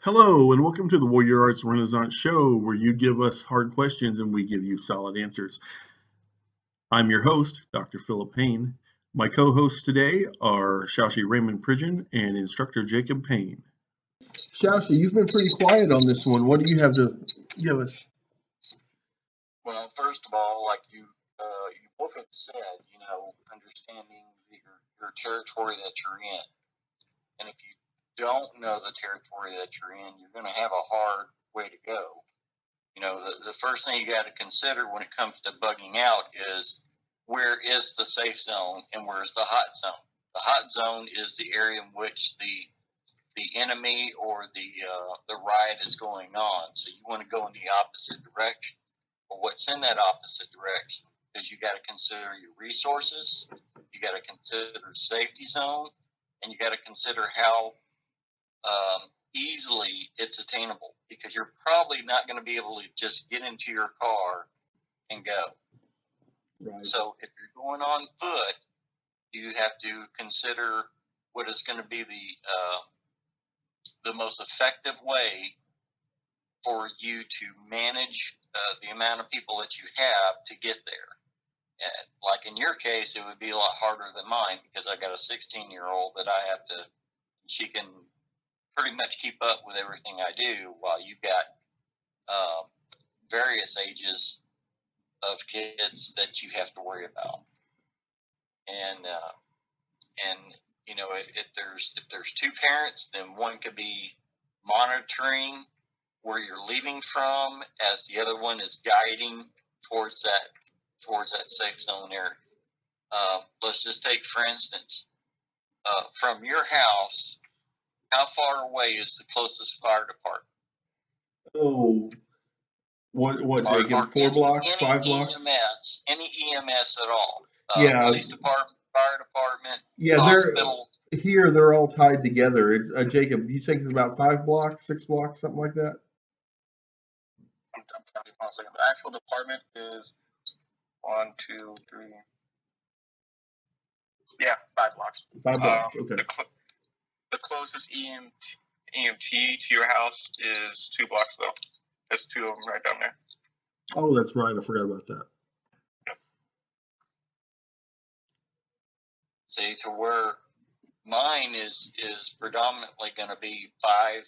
Hello, and welcome to the Warrior Arts Renaissance Show, where you give us hard questions and we give you solid answers. I'm your host, Dr. Philip Payne. My co-hosts today are Shoushi Raymond Pridgen and Instructor Jacob Payne. Shoushi, you've been pretty quiet on this one. What do you have to give us? Well, first of all, like you both have said, understanding your territory that you're in, and if you don't know the territory that you're in, you're going to have a hard way to go. The first thing you got to consider when it comes to bugging out is where is the safe zone and where's the hot zone. The hot zone is the area in which the enemy or the riot is going on. So you want to go in the opposite direction. But what's in that opposite direction? Because you got to consider your resources, you got to consider safety zone, and you got to consider how easily it's attainable. Because you're probably not going to be able to just get into your car and go. Right. So if you're going on foot, you have to consider what is going to be the most effective way for you to manage the amount of people that you have to get there. And like in your case, it would be a lot harder than mine because I got a 16-year-old that she can pretty much keep up with everything I do, while you've got various ages of kids that you have to worry about. And if there's two parents, then one could be monitoring where you're leaving from, as the other one is guiding towards that safe zone area. Let's just take, for instance, from your house, how far away is the closest fire department? Oh, what, Jacob? 4 blocks, 5 blocks? Any EMS at all? Yeah. Police department, fire department, Yeah, hospital. they're all tied together. It's Jacob. You think it's about 5 blocks, 6 blocks, something like that? I'm counting for a second. The actual department is 1, 2, 3. Yeah, 5 blocks. 5 blocks. Okay. The closest EMT to your house is 2 blocks, though. There's 2 of them right down there. Oh, that's right. I forgot about that. Yep. See, to where mine is predominantly going to be 5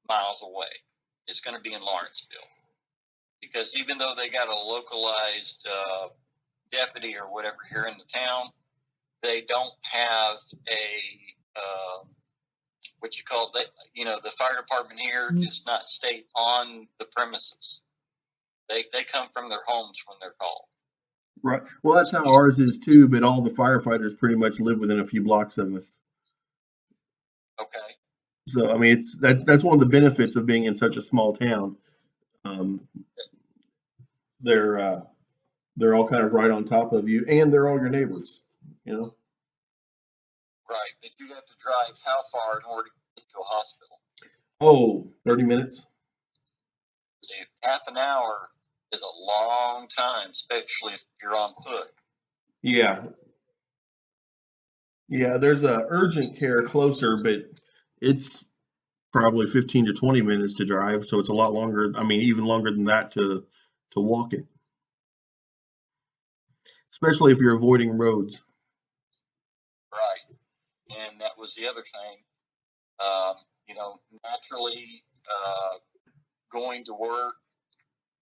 miles away. It's going to be in Lawrenceville. Because even though they got a localized deputy or whatever here in the town, they don't have the fire department here does not stay on the premises. They come from their homes when they're called. Right. Well, that's how ours is too, but all the firefighters pretty much live within a few blocks of us. Okay. So I mean, that's one of the benefits of being in such a small town. They're all kind of right on top of you, and they're all your neighbors. Right, but you have to drive how far in order to get to a hospital? Oh, 30 minutes. See, half an hour is a long time, especially if you're on foot. Yeah. Yeah, there's a urgent care closer, but it's probably 15 to 20 minutes to drive, so it's a lot longer. I mean, even longer than that to walk it, especially if you're avoiding roads. Right, and that was the other thing. Naturally, going to work,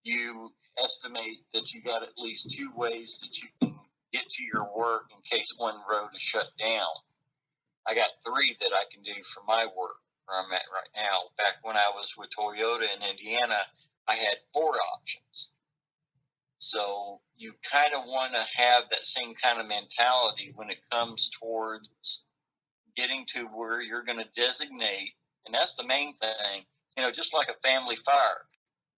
you estimate that you got at least 2 ways that you can get to your work in case one road is shut down. I got 3 that I can do for my work where I'm at right now. Back when I was with Toyota in Indiana, I had 4 options. So you kind of want to have that same kind of mentality when it comes towards getting to where you're going to designate. And that's the main thing, just like a family fire.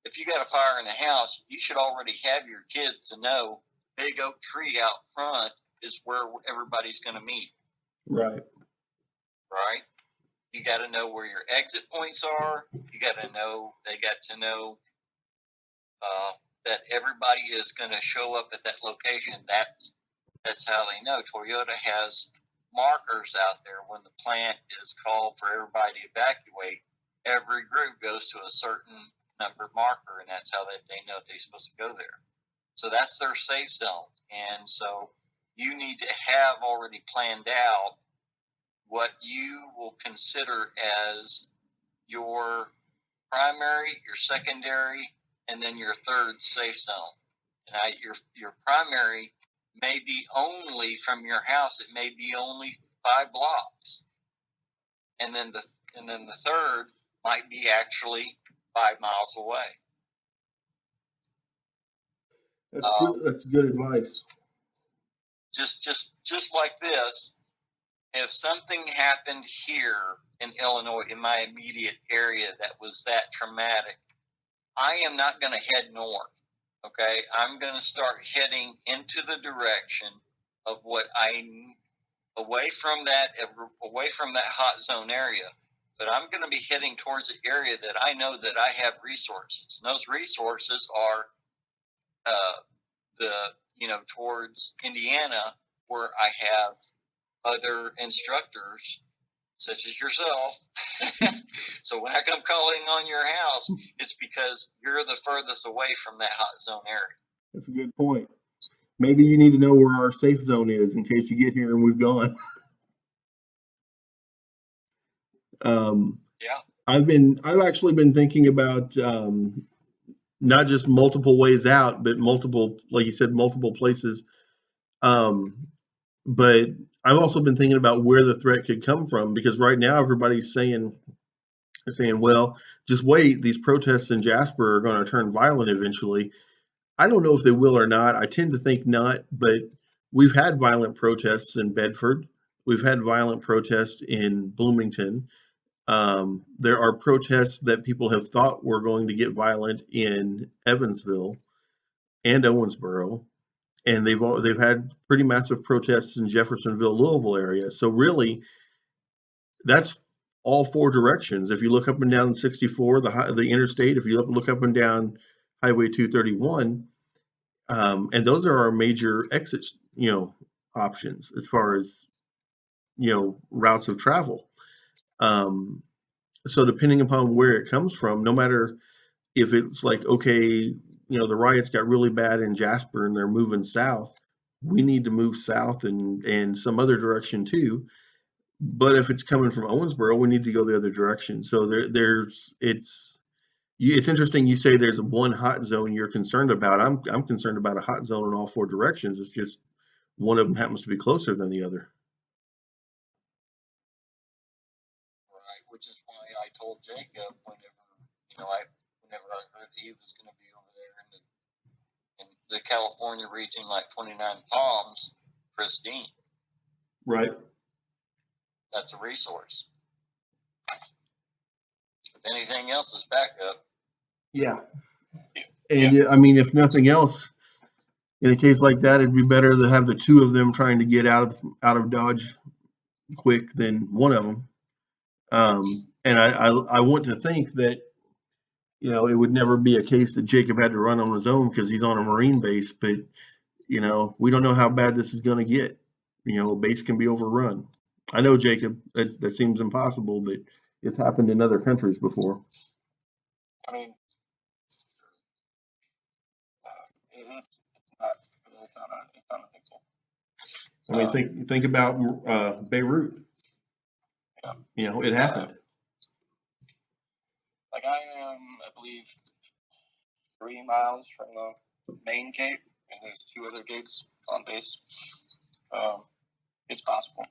If you got a fire in the house, you should already have your kids to know big oak tree out front is where everybody's going to meet. Right. Right? You got to know where your exit points are. You got to know, they got to know that everybody is going to show up at that location. That's how they know. Toyota has markers out there when the plant is called for everybody to evacuate. every group goes to a certain number marker, and that's how they know they're supposed to go there. So that's their safe zone. And so you need to have already planned out what you will consider as your primary, your secondary, and then your third safe zone. And your primary may be only from your house. It may be only 5 blocks, and then the third might be actually 5 miles away. That's good. That's good advice. Just like this, if something happened here in Illinois, in my immediate area, that was that traumatic, I am not going to head north. Okay, I'm going to start heading into the direction of away from that hot zone area. But I'm going to be heading towards the area that I know that I have resources. And those resources are towards Indiana, where I have other instructors such as yourself. So when I come calling on your house, it's because you're the furthest away from that hot zone area. That's a good point. Maybe you need to know where our safe zone is in case you get here and we've gone. Yeah. I've actually been thinking about not just multiple ways out, but multiple, like you said, multiple places. But I've also been thinking about where the threat could come from, because right now everybody's saying, well, just wait, these protests in Jasper are going to turn violent eventually. I don't know if they will or not. I tend to think not, but we've had violent protests in Bedford. We've had violent protests in Bloomington. There are protests that people have thought were going to get violent in Evansville and Owensboro, and they've had pretty massive protests in Jeffersonville, Louisville area. So really, that's all 4 directions. If you look up and down 64, the interstate, if you look up and down Highway 231, and those are our major exits, options as far as routes of travel. So depending upon where it comes from, no matter if it's like, okay, the riots got really bad in Jasper and they're moving south, we need to move south and some other direction too. But if it's coming from Owensboro, we need to go the other direction. So it's interesting you say there's one hot zone you're concerned about. I'm concerned about a hot zone in all 4 directions. It's just one of them happens to be closer than the other. Right, which is why I told Jacob whenever I heard he was going to be over there in the California region, like 29 Palms, Christine. Right. That's a resource. If anything else is backup. Yeah. And I mean, if nothing else, in a case like that, it'd be better to have the 2 of them trying to get out of Dodge quick than one of them. And I want to think that it would never be a case that Jacob had to run on his own because he's on a Marine base. But we don't know how bad this is going to get. A base can be overrun. I know, Jacob, that seems impossible, but it's happened in other countries before. I mean, it's not a big deal. I mean, think about Beirut. Yeah. It happened. Like I am, I believe, 3 miles from the main gate, and there's 2 other gates on base. It's possible.